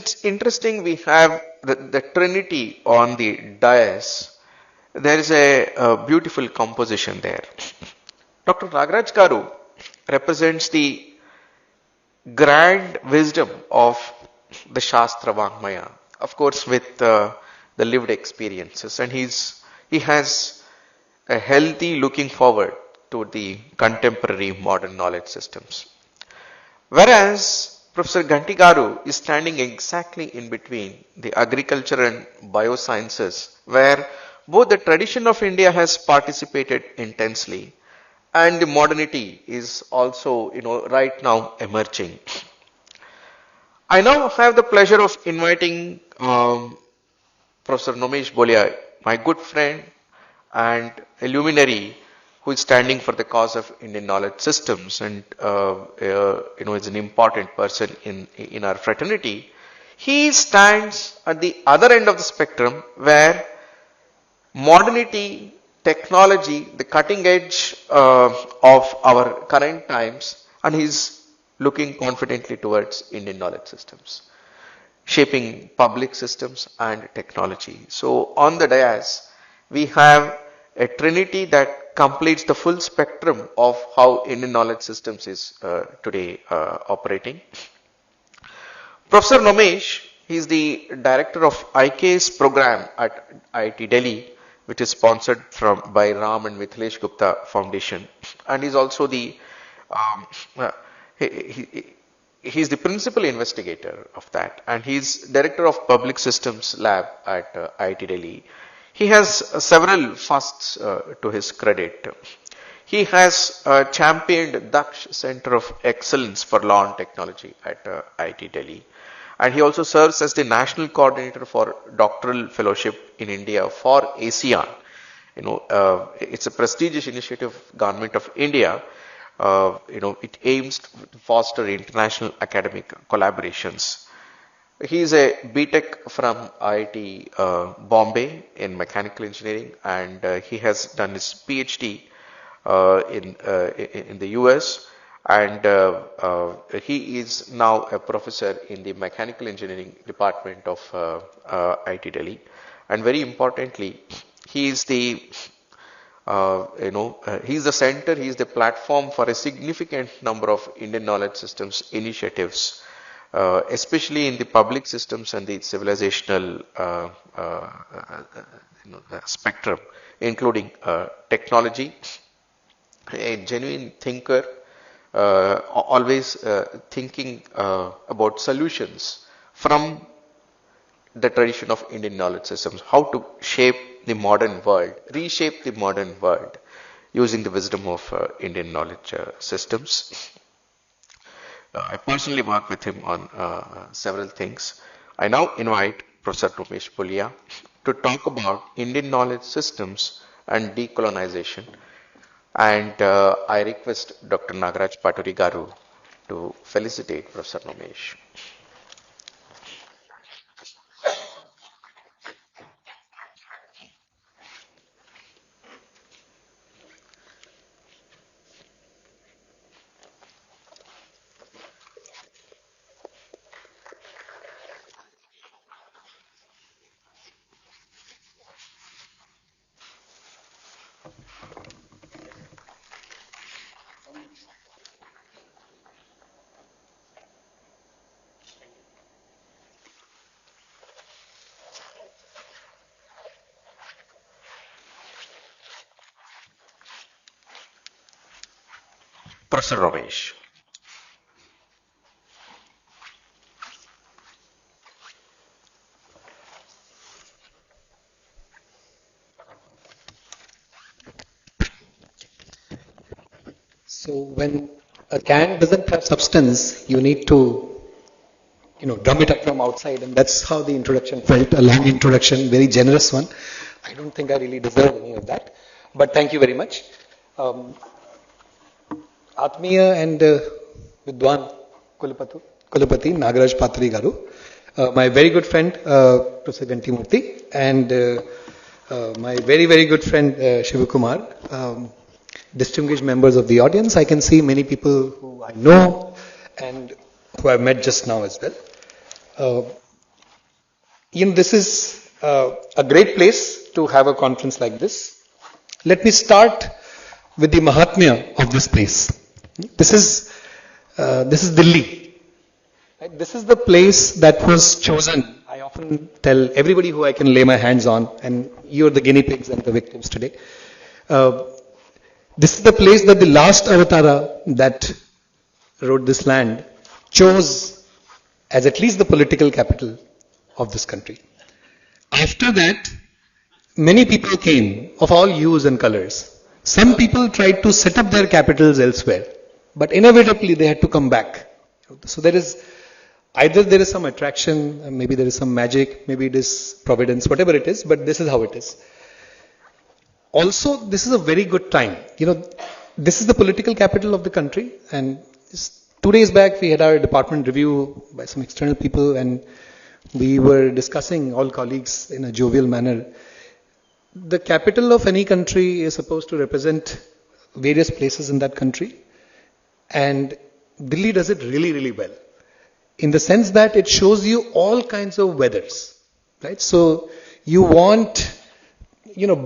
it's interesting, we have the trinity on the dais. There is a beautiful composition there. Dr. Ragataru represents the grand wisdom of the Shastra Vangmaya, of course with the lived experiences, and he has a healthy looking forward to the contemporary modern knowledge systems. Whereas Professor Gandigaru is standing exactly in between the agriculture and biosciences, where both the tradition of India has participated intensely and the modernity is also, right now emerging. I now have the pleasure of inviting Professor Nomesh Bolia, my good friend and a luminary who is standing for the cause of Indian knowledge systems, and is an important person in our fraternity. He stands at the other end of the spectrum, where modernity, technology, the cutting edge of our current times, and he's looking confidently towards Indian knowledge systems, shaping public systems and technology. So on the dais, we have a trinity that completes the full spectrum of how Indian knowledge systems is today operating. Professor Nomesh, he is the director of IKS Program at IIT Delhi, which is sponsored by Ram and Mithilesh Gupta Foundation, and he's also the he's the principal investigator of that, and he's director of Public Systems Lab at IIT Delhi. He has several firsts to his credit. He has championed Daksh Center of Excellence for Law and Technology at IIT Delhi. And he also serves as the National Coordinator for Doctoral Fellowship in India for ASEAN. It's a prestigious initiative of Government of India. It aims to foster international academic collaborations. He is a BTech from IIT Bombay in mechanical engineering, and he has done his PhD in the US, and he is now a professor in the mechanical engineering department of IIT Delhi. And very importantly, he is the he is the center, he is the platform for a significant number of Indian knowledge systems initiatives, especially in the public systems and the civilizational spectrum, including technology, a genuine thinker, always thinking about solutions from the tradition of Indian knowledge systems, how to shape the modern world, reshape the modern world using the wisdom of Indian knowledge systems. I personally work with him on several things. I now invite Professor Nomesh Bolia to talk about Indian knowledge systems and decolonization. And I request Dr. Nagaraj Paturi Garu to felicitate Professor Nomesh. Professor Nomesh. So when a can doesn't have substance, you need to, drum it up from outside, and that's how the introduction felt, a long introduction, very generous one. I don't think I really deserve any of that, but thank you very much. Atmiya and Vidwan Kulapati Nagaraj Patri Garu, my very good friend Professor Gantimurti, and my very, very good friend Shivakumar, distinguished members of the audience. I can see many people who I know and who I've met just now as well. This is a great place to have a conference like this. Let me start with the Mahatmya of this place. This is Delhi. Right? This is the place that was chosen. I often tell everybody who I can lay my hands on, and you're the guinea pigs and the victims today. This is the place that the last avatara that wrote this land chose as at least the political capital of this country. After that, many people came of all hues and colors. Some people tried to set up their capitals elsewhere, but inevitably they had to come back. So there is some attraction, maybe there is some magic, maybe it is providence, whatever it is, but this is how it is. Also, this is a very good time. This is the political capital of the country, and 2 days back we had our department review by some external people, and we were discussing, all colleagues, in a jovial manner. The capital of any country is supposed to represent various places in that country, and Delhi does it really, really well. In the sense that it shows you all kinds of weathers, right? So you want,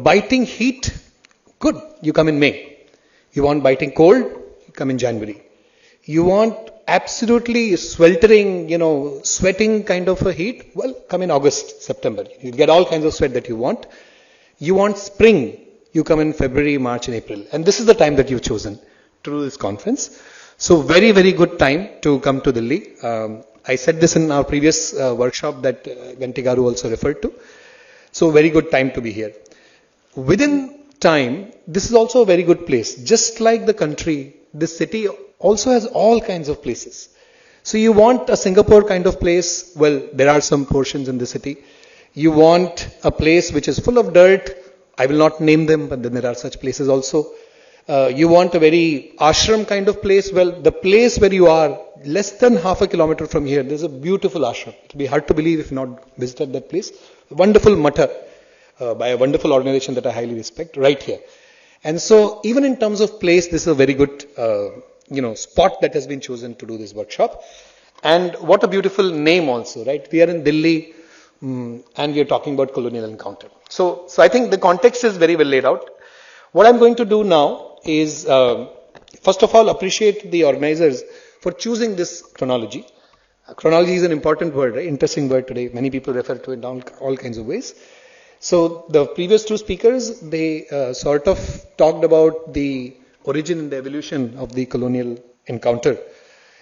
biting heat, good, you come in May. You want biting cold, you come in January. You want absolutely sweltering, sweating kind of a heat, well, come in August, September. You get all kinds of sweat that you want. You want spring, you come in February, March and April. And this is the time that you've chosen to do this conference. So very, very good time to come to Delhi. I said this in our previous workshop that Gandigaru also referred to. So very good time to be here. Within time, this is also a very good place. Just like the country, this city also has all kinds of places. So you want a Singapore kind of place, well, there are some portions in the city. You want a place which is full of dirt. I will not name them, but then there are such places also. You want a very ashram kind of place. Well, the place where you are, less than half a kilometer from here, there's a beautiful ashram. It will be hard to believe if not visited that place. A wonderful matha by a wonderful organization that I highly respect, right here. And so, even in terms of place, this is a very good, spot that has been chosen to do this workshop. And what a beautiful name also, right? We are in Delhi, and we are talking about colonial encounter. So I think the context is very well laid out. What I'm going to do now is, first of all, appreciate the organizers for choosing this chronology. Chronology is an important word, right? Interesting word today. Many people refer to it in all kinds of ways. So the previous two speakers, they sort of talked about the origin and the evolution of the colonial encounter.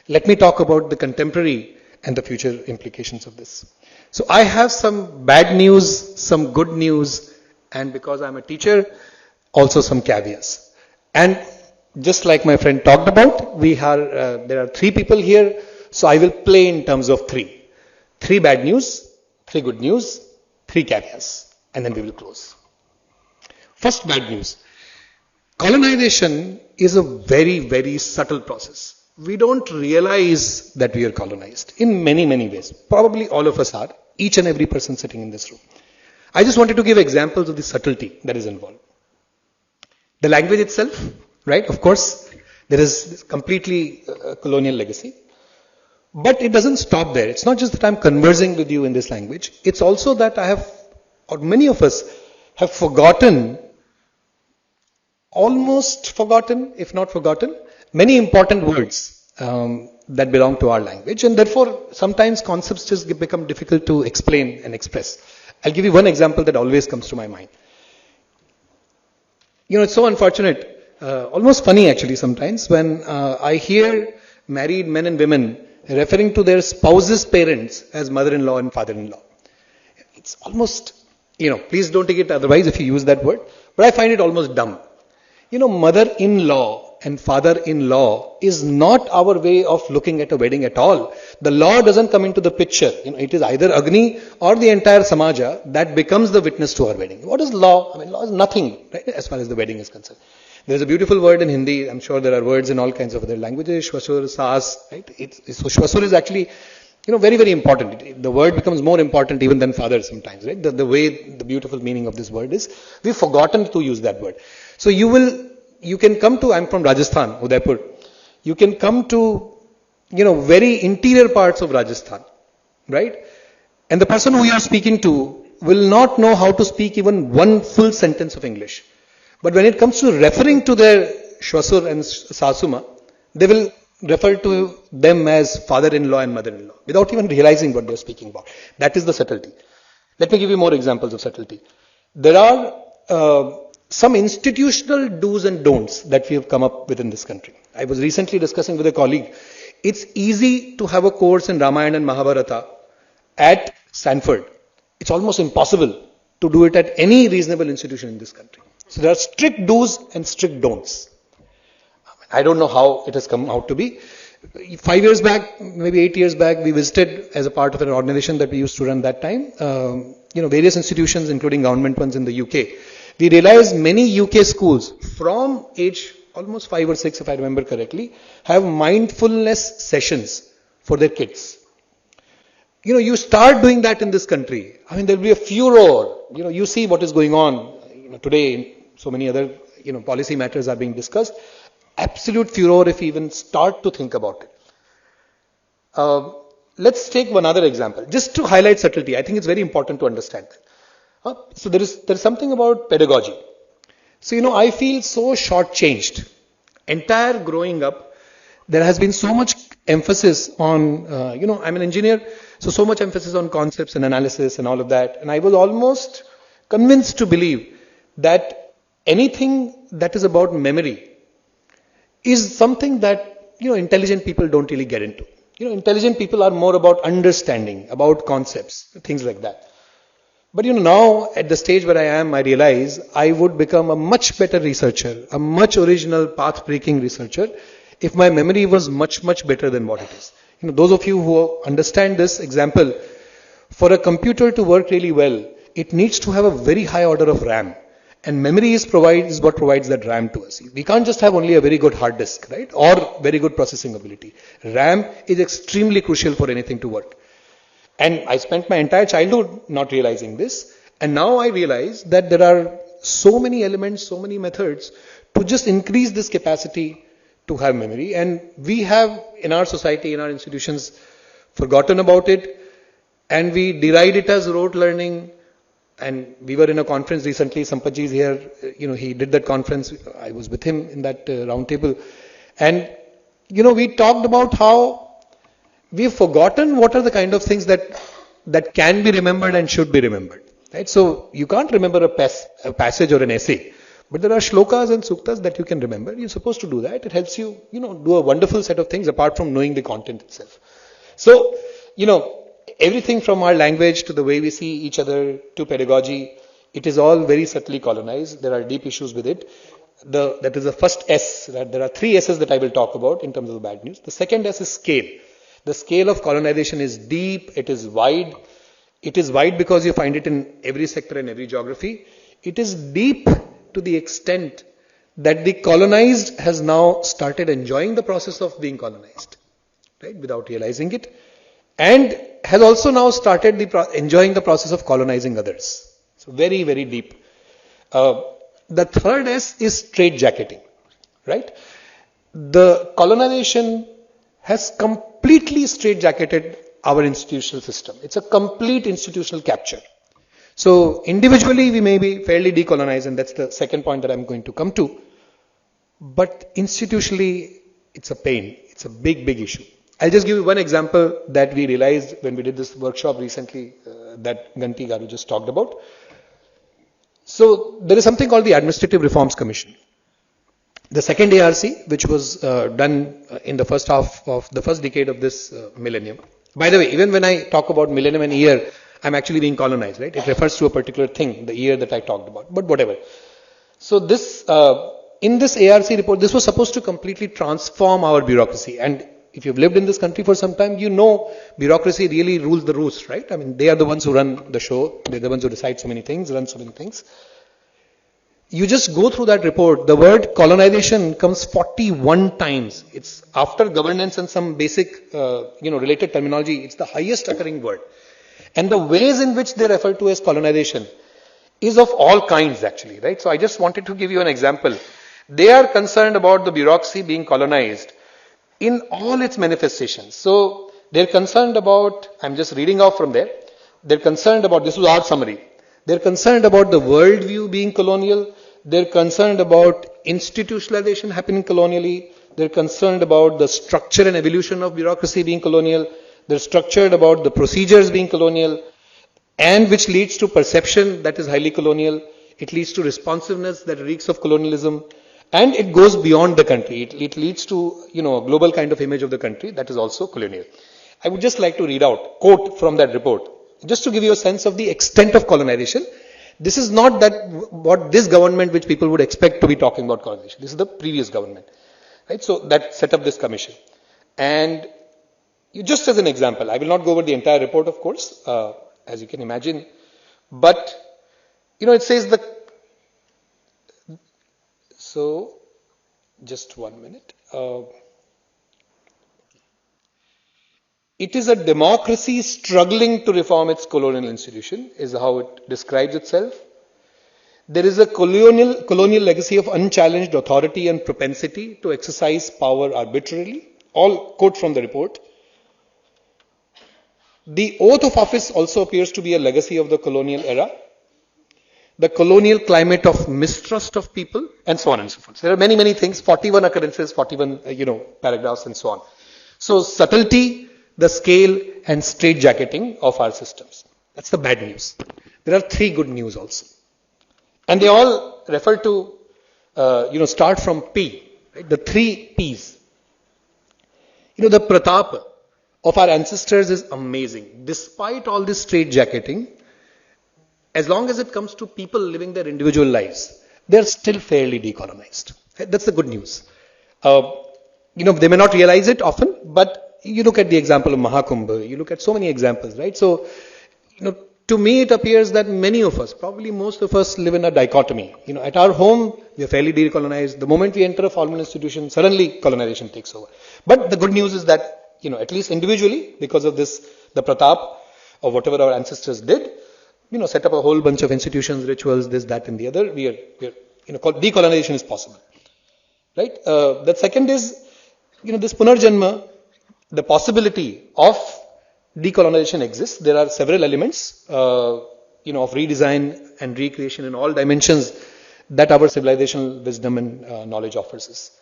Let me talk about the contemporary and the future implications of this. So I have some bad news, some good news, and because I'm a teacher, also some caveats. And just like my friend talked about, there are 3 people here, so I will play in terms of 3. 3 bad news, 3 good news, 3 caveats, and then we will close. First bad news. Colonization is a very, very subtle process. We don't realize that we are colonized in many, many ways. Probably all of us are, each and every person sitting in this room. I just wanted to give examples of the subtlety that is involved. The language itself, right? Of course, there is completely colonial legacy. But it doesn't stop there. It's not just that I'm conversing with you in this language. It's also that many of us have almost forgotten, if not forgotten, many important words that belong to our language. And therefore, sometimes concepts just become difficult to explain and express. I'll give you one example that always comes to my mind. It's so unfortunate, almost funny actually sometimes, when I hear married men and women referring to their spouse's parents as mother-in-law and father-in-law. It's almost, please don't take it otherwise if you use that word, but I find it almost dumb. Mother-in-law and father-in-law is not our way of looking at a wedding at all. The law doesn't come into the picture. It is either Agni or the entire Samaja that becomes the witness to our wedding. What is law? Law is nothing, right, as far as the wedding is concerned. There's a beautiful word in Hindi. I'm sure there are words in all kinds of other languages. Shwasur, Saas, right? So Shwasur is actually, very, very important. The word becomes more important even than father sometimes, right? The way, the beautiful meaning of this word is, we've forgotten to use that word. So you can come to, I'm from Rajasthan, Udaipur. You can come to, very interior parts of Rajasthan, right? And the person who you are speaking to will not know how to speak even one full sentence of English. But when it comes to referring to their Shwasur and Sasuma, they will refer to them as father-in-law and mother-in-law without even realizing what they're speaking about. That is the subtlety. Let me give you more examples of subtlety. There are some institutional do's and don'ts that we have come up with in this country. I was recently discussing with a colleague. It's easy to have a course in Ramayana and Mahabharata at Stanford. It's almost impossible to do it at any reasonable institution in this country. So there are strict do's and strict don'ts. I don't know how it has come out to be. 5 years back, maybe 8 years back, we visited as a part of an organization that we used to run that time, various institutions, including government ones in the UK. We realized many UK schools from age almost 5 or 6, if I remember correctly, have mindfulness sessions for their kids. You start doing that in this country. I mean, there'll be a furor. You see what is going on. Today, so many other, policy matters are being discussed. Absolute furor if you even start to think about it. Let's take one other example, just to highlight subtlety. I think it's very important to understand that. So there is something about pedagogy. So, I feel so shortchanged. Entire growing up, there has been so much emphasis on, I'm an engineer, so much emphasis on concepts and analysis and all of that. And I was almost convinced to believe that anything that is about memory is something that, intelligent people don't really get into. Intelligent people are more about understanding, about concepts, things like that. But now at the stage where I am, I realize I would become a much better researcher, a much original path-breaking researcher if my memory was much, much better than what it is. Those of you who understand this example, for a computer to work really well, it needs to have a very high order of RAM. And memory is what provides that RAM to us. We can't just have only a very good hard disk, right? Or very good processing ability. RAM is extremely crucial for anything to work. And I spent my entire childhood not realizing this. And now I realize that there are so many elements, so many methods to just increase this capacity to have memory. And we have in our society, in our institutions, forgotten about it. And we deride it as rote learning. And we were in a conference recently, Sampaji is here, he did that conference, I was with him in that round table. And, we talked about how we've forgotten what are the kind of things that can be remembered and should be remembered. Right? So you can't remember a passage or an essay, but there are shlokas and suktas that you can remember. You're supposed to do that. It helps you, do a wonderful set of things apart from knowing the content itself. So, everything from our language to the way we see each other to pedagogy, it is all very subtly colonized. There are deep issues with it. That is the first S. There are 3 S's that I will talk about in terms of the bad news. The second S is scale. The scale of colonization is deep. It is wide. It is wide because you find it in every sector and every geography. It is deep to the extent that the colonized has now started enjoying the process of being colonized, right, without realizing it. And has also now started enjoying the process of colonizing others. So very, very deep. The third S is straitjacketing, right? The colonization has completely straitjacketed our institutional system. It's a complete institutional capture. So individually we may be fairly decolonized, and that's the second point that I'm going to come to. But institutionally, it's a pain. It's a big, big issue. I'll just give you one example that we realized when we did this workshop recently that Gandigaru just talked about. So there is something called the Administrative Reforms Commission. The second ARC, which was done in the first half of the first decade of this millennium. By the way, even when I talk about millennium and year, I'm actually being colonized, right? It refers to a particular thing, the year that I talked about, but whatever. So this, in this ARC report, this was supposed to completely transform our bureaucracy. And if you've lived in this country for some time, bureaucracy really rules the roost, right? I mean, they are the ones who run the show. They're the ones who decide so many things, run so many things. You just go through that report. The word colonization comes 41 times. It's after governance and some basic, related terminology. It's the highest occurring word. And the ways in which they refer to as colonization is of all kinds, actually, right? So I just wanted to give you an example. They are concerned about the bureaucracy being colonized in all its manifestations. So they're concerned about, I'm just reading off from there, They're concerned about, this was our summary, they're concerned about the worldview being colonial, they're concerned about institutionalization happening colonially, they're concerned about the structure and evolution of bureaucracy being colonial, they're structured about the procedures being colonial, and which leads to perception that is highly colonial, it leads to responsiveness that reeks of colonialism, and it goes beyond the country. It leads to, a global kind of image of the country that is also colonial. I would just like to read out, quote from that report, just to give you a sense of the extent of colonization. This is not that what this government, which people would expect to be talking about colonization. This is the previous government, right? So that set up this commission. And just as an example, I will not go over the entire report, of course, as you can imagine, but it says that. So, just 1 minute. It is a democracy struggling to reform its colonial institution, is how it describes itself. There is a colonial legacy of unchallenged authority and propensity to exercise power arbitrarily. All quote from the report. The oath of office also appears to be a legacy of the colonial era. The colonial climate of mistrust of people, and so on and so forth. There are many, many things, 41 occurrences, 41, paragraphs and so on. So subtlety, the scale and straitjacketing of our systems. That's the bad news. There are 3 good news also. And they all refer to, start from P, right? The 3 Ps. The pratap of our ancestors is amazing. Despite all this straitjacketing, as long as it comes to people living their individual lives, they're still fairly decolonized. That's the good news. They may not realize it often, but you look at the example of Mahakumbh, you look at so many examples, right? So, to me it appears that many of us, probably most of us, live in a dichotomy. At our home, we are fairly decolonized. The moment we enter a formal institution, suddenly colonization takes over. But the good news is that, at least individually, because of this, the pratap of whatever our ancestors did, set up a whole bunch of institutions, rituals, this, that, and the other. Decolonization is possible, right? The second is, this punarjanma, the possibility of decolonization exists. There are several elements, of redesign and recreation in all dimensions that our civilizational wisdom and knowledge offers us.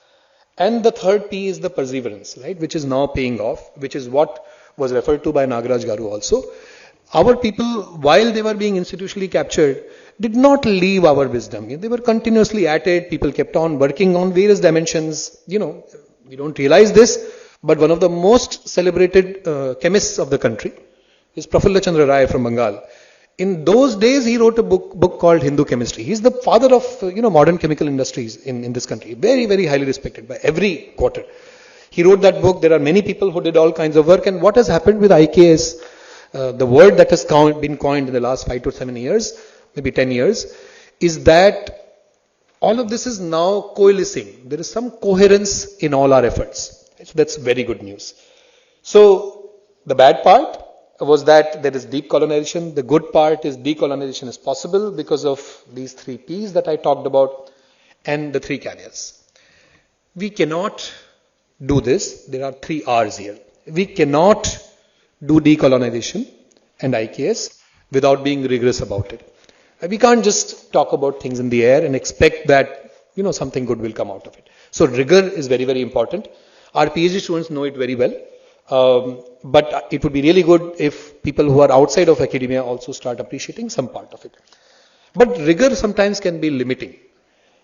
And the third P is the perseverance, right, which is now paying off, which is what was referred to by Nagaraj Garu also. Our people, while they were being institutionally captured, did not leave our wisdom. They were continuously at it. People kept on working on various dimensions. We don't realize this, but one of the most celebrated chemists of the country is Prafulla Chandra Rai from Bengal. In those days, he wrote a book called Hindu Chemistry. He's the father of modern chemical industries in this country. Very, very highly respected by every quarter. He wrote that book. There are many people who did all kinds of work. And what has happened with IKS? The word that has been coined in the last 5 to 7 years, maybe 10 years, is that all of this is now coalescing. There is some coherence in all our efforts. So that's very good news. So the bad part was that there is deep colonization. The good part is decolonization is possible because of these 3 Ps that I talked about and the 3 caveats. We cannot do this. There are 3 Rs here. We cannot do decolonization and IKS without being rigorous about it. We can't just talk about things in the air and expect that, something good will come out of it. So rigor is very, very important. Our PhD students know it very well. But it would be really good if people who are outside of academia also start appreciating some part of it. But rigor sometimes can be limiting.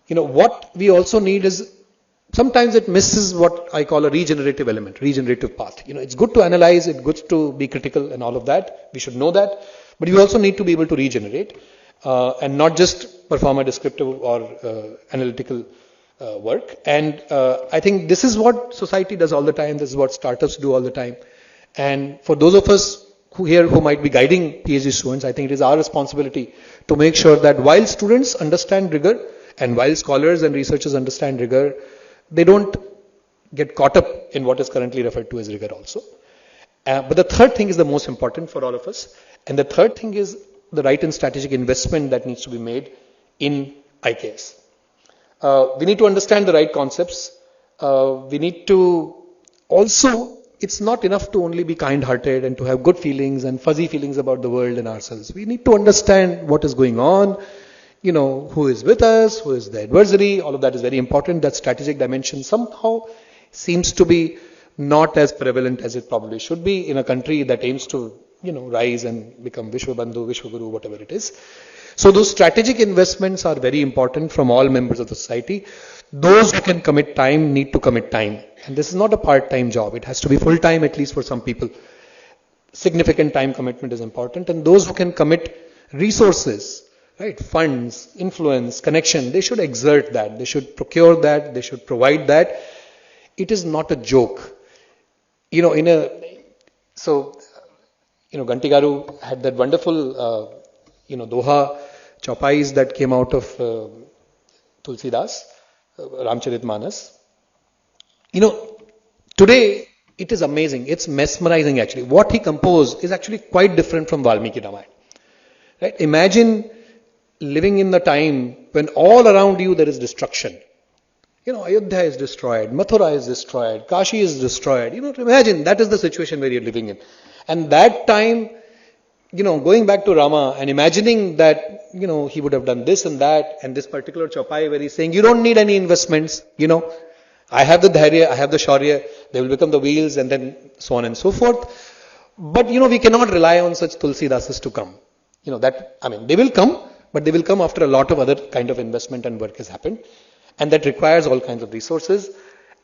What we also need is, sometimes it misses what I call a regenerative element, regenerative path. It's good to analyze, it's good to be critical and all of that. We should know that. But you also need to be able to regenerate and not just perform a descriptive or analytical work. And I think this is what society does all the time. This is what startups do all the time. And for those of us who might be guiding PhD students, I think it is our responsibility to make sure that while students understand rigor and while scholars and researchers understand rigor, they don't get caught up in what is currently referred to as rigor also. But the third thing is the most important for all of us. And the third thing is the right and strategic investment that needs to be made in IKS. We need to understand the right concepts. We need to also it's not enough to only be kind-hearted and to have good feelings and fuzzy feelings about the world and ourselves. We need to understand what is going on, who is with us, who is the adversary. All of that is very important. That strategic dimension somehow seems to be not as prevalent as it probably should be in a country that aims to, rise and become Vishwabandhu, Vishwaguru, whatever it is. So those strategic investments are very important from all members of the society. Those who can commit time need to commit time. And this is not a part-time job. It has to be full-time, at least for some people. Significant time commitment is important. And those who can commit resources, right, funds, influence, connection, they should exert that. They should procure that. They should provide that. It is not a joke. Gandigaru had that wonderful, Doha chaupais that came out of Tulsidas, Ramcharitmanas. Today it is amazing. It's mesmerizing actually. What he composed is actually quite different from Valmiki Ramayana. Right? Imagine living in the time when all around you there is destruction. Ayodhya is destroyed, Mathura is destroyed, Kashi is destroyed. Imagine that is the situation where you're living in. And that time, going back to Rama and imagining that, he would have done this and that, and this particular chaupai where he's saying, you don't need any investments, I have the dhairya, I have the shaurya, they will become the wheels and then so on and so forth. But, we cannot rely on such Tulsidases to come. They will come, but they will come after a lot of other kind of investment and work has happened. And that requires all kinds of resources.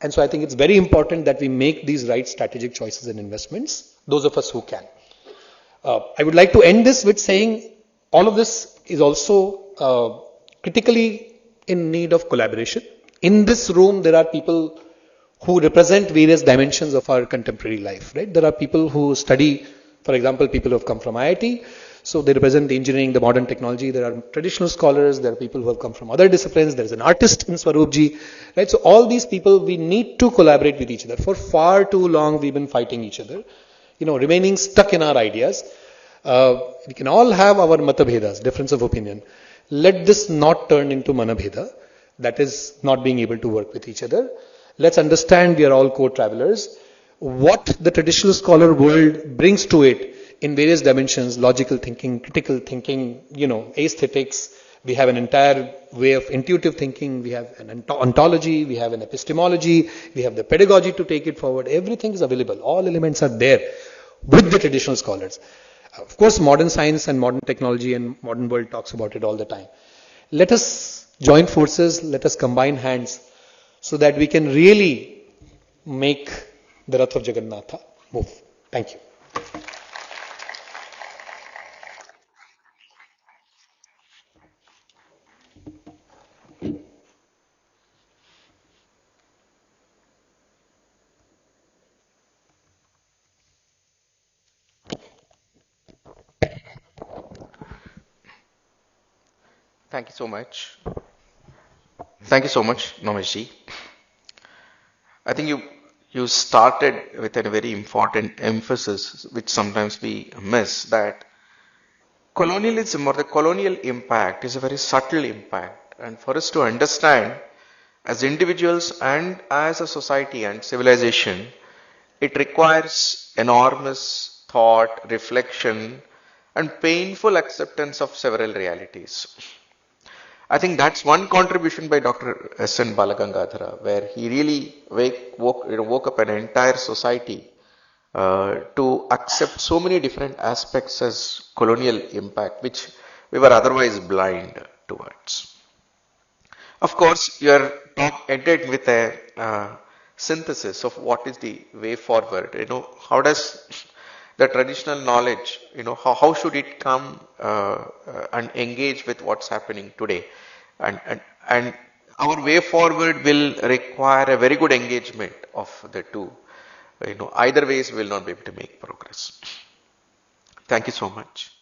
And so I think it's very important that we make these right strategic choices and investments, those of us who can. I would like to end this with saying all of this is also critically in need of collaboration. In this room, there are people who represent various dimensions of our contemporary life, right? There are people who study, for example, people who have come from IIT. So they represent the engineering, the modern technology. There are traditional scholars. There are people who have come from other disciplines. There is an artist in Swaroopji, right? So all these people, we need to collaborate with each other. For far too long, we've been fighting each other, remaining stuck in our ideas. We can all have our matabhedas, difference of opinion. Let this not turn into manabheda, that is not being able to work with each other. Let's understand we are all co-travelers. What the traditional scholar world brings to it in various dimensions, logical thinking, critical thinking, aesthetics. We have an entire way of intuitive thinking. We have an ontology. We have an epistemology. We have the pedagogy to take it forward. Everything is available. All elements are there with the traditional scholars. Of course, modern science and modern technology and modern world talks about it all the time. Let us join forces. Let us combine hands so that we can really make the Rath of Jagannatha move. Thank you. Thank you so much. Thank you so much, Nomesh. I think you started with a very important emphasis, which sometimes we miss, that colonialism or the colonial impact is a very subtle impact. And for us to understand as individuals and as a society and civilization, it requires enormous thought, reflection, and painful acceptance of several realities. I think that's one contribution by Dr. S.N. Balagangadhara, where he really woke up an entire society to accept so many different aspects as colonial impact, which we were otherwise blind towards. Of course, your talk ended with a synthesis of what is the way forward. How does the traditional knowledge, how should it come and engage with what's happening today? And our way forward will require a very good engagement of the two. Either ways we will not be able to make progress. Thank you so much.